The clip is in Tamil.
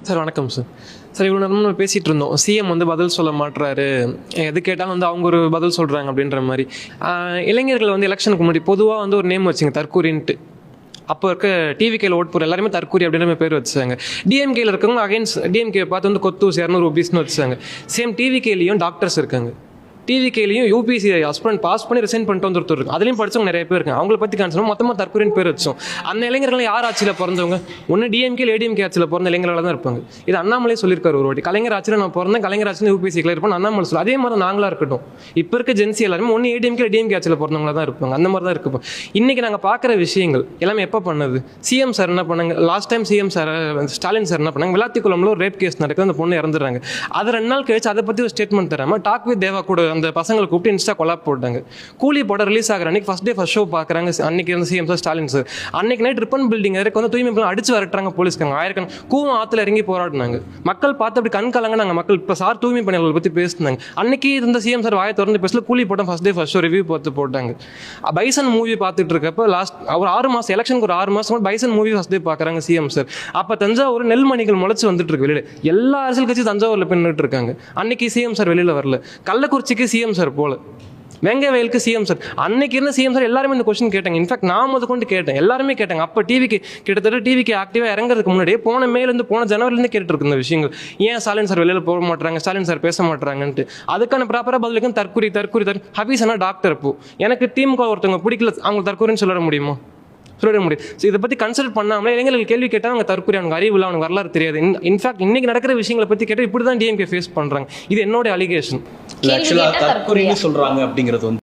சார் வணக்கம் சார். சார் இவ்வளோ நேரம் நம்ம பேசிகிட்டு இருந்தோம், சிஎம் வந்து பதில் சொல்ல மாட்டுறாரு, எது கேட்டாலும் வந்து அவங்க ஒரு பதில் சொல்கிறாங்க அப்படின்ற மாதிரி. இளைஞர்கள் வந்து எலெக்ஷனுக்கு முன்னாடி பொதுவாக வந்து ஒரு நேம் வச்சுங்க, தற்கூரின்ட்டு. அப்போ இருக்க டிவிகேல ஓட் போகிற எல்லாருமே தற்கூரி அப்படின்ற பேர் வச்சாங்க. டிஎம்கேல இருக்கவங்க அகைன்ஸ்ட் டிஎம்கே பார்த்து வந்து கொத்தூஸ் 200 ரூபீஸ்னு வச்சாங்க. சேம் டிவிகேலையும் டாக்டர்ஸ் இருக்காங்க, டிவிகேலையும் யூபிசி ஹஸ்பண்ட் பாஸ் பண்ணி ரிசைன் பண்ணிட்டு வந்துருத்தர் இருக்கு, அதுலேயும் படிச்சவங்க நிறைய பேர் இருக்காங்க. அவங்கள பற்றி கான்செப்ட் மொத்தமாக தற்கொலைன்னு பேர் வச்சோம். அந்த இளைஞர்கள் யார் ஆட்சியில் பிறந்தவங்க? ஒன்று டிஎம்கே ஏடிஎம்கே ஆட்சியில் பிறந்த இளைஞர்களாக தான் இருப்பாங்க. இது அண்ணாமலை சொல்லியிருக்காரு ஒரு வாட்டி, கலைஞர் ஆட்சியில் நான் பிறந்தேன், கலைஞர் ஆட்சியில் யூபிசி கிளியர் பண்ண அண்ணாமலை சொல்லி. அதே மாதிரி நாங்களாக இருக்கட்டும், இப்போ இருக்க ஜென்சி எல்லாருமே ஒன்று ஏடிஎம்கே டிஎம்கே ஆட்சியில் பிறந்தவங்களா தான் இருப்பாங்க. அந்த மாதிரி தான் இருக்கு. இன்னைக்கு நாங்கள் பார்க்குற விஷயங்கள் எல்லாமே எப்போ பண்ணது? சிஎம் சார் என்ன பண்ணாங்க? Last time CM sir Stalin sir என்ன பண்ணாங்க? விளாத்திக்குளம்ல ஒரு ரேப் கேஸ் நடக்குது, அந்த பொண்ணு இறந்துடுறாங்க. அது 2 நாள் கழிச்சு அதை பற்றி ஒரு ஸ்டேட்மெண்ட் தராமல் டாக் வித் தேவா கூட அந்த பசங்களை கூப்பிட்டு இன்ஸ்டா கொலாப் போட்டாங்க. கூலி படம் ரிலீஸ் ஆகிற அன்னைக்கு ஃபர்ஸ்ட் டே ஃபர்ஸ்ட் ஷோ பார்க்குறாங்க. அன்னைக்கு இருந்த சிஎம் சார் ஸ்டாலின் சார் அன்னைக்கு நைட் ரிப்பன் பில்டிங் வரைக்கும் வந்து தூய்மை அடிச்சு வரட்டுறாங்க போலீஸ்காங்க. ஆயிரக்கணக்கான கூவம் ஆற்றுல இறங்கி போராடினாங்க. மக்கள் பார்த்து அப்படி கண் கலங்கினாங்க. மக்கள் இப்போ சார் தூய்மை பணியாளர்கள் பற்றி பேசினாங்க. அன்னைக்கு இருந்த சிஎம் சார் வாயை திறந்து பேசல. கூலி படம் first day first show review பார்த்து போட்டாங்க. பைசன் மூவி பார்த்துட்டு இருக்கப்போ லாஸ்ட் ஒரு 6 மாதம் எலெக்ஷனுக்கு ஒரு 6 மாதம் பைசன் மூவி ஃபர்ஸ்ட் டே பார்க்குறாங்க சிஎம் சார். அப்போ தஞ்சாவூர் நெல்மணிகள் முளைச்சு வந்துட்டு இருக்கு வெளியில். எல்லா அரசியல் கட்சி தஞ்சாவூரில் பின்னிட்டு இருக்காங்க. அன்னைக்கு சிஎம் சார் வெளியில் வரல. கள்ளக்குறிச்சிக்கு சிஎம் சார் போல, வெங்கை வயலுக்கு சிஎம் சார். அன்னைக்கு இருந்த சிஎம் சார் எல்லாருமே இந்த கொஸ்டின் கேட்டாங்க. இன்ஃபேக்ட் நான் முத கொண்டு கேட்டேன், எல்லாருமே கேட்டாங்க. அப்போ கிட்டத்தட்ட டிவிக்கு ஆக்டிவாக இறங்குறதுக்கு முன்னாடியே போன ஜனவரிலேருந்து கேட்டுட்டு இருக்கு இந்த விஷயங்கள். ஏன் ஸ்டாலின் சார் வெளியில் போக மாட்டாங்க, ஸ்டாலின் சார் பேச மாட்டாங்கன்ட்டு. அதுக்கான ப்ராப்பராக பதிலுக்கும் தற்கூரி. ஹபீஸ் ஆனால் டாக்டர். இப்போ எனக்கு திமுக ஒருத்தவங்க பிடிக்கல, அவங்க தற்கூரின்னு சொல்லிட முடியுமா? சொல்லிட முடியும். ஸோ இதை பற்றி கன்சல்ட் பண்ணாமலே இளைஞர்கள் கேள்வி கேட்டால் அவங்க தற்கொலை, அவங்க அறிவு இல்லை, அவங்க வரலாறு தெரியாது. இன்ஃபேக்ட் இன்னைக்கு நடக்கிற விஷயங்களை பற்றி கேட்டால் இப்படி தான் டிஎம்கே ஃபேஸ் பண்ணுறாங்க. இது என்னோட அலிகேஷன். ஆக்சுவலாக தற்கொலைன்னு சொல்கிறாங்க அப்படிங்கிறது வந்து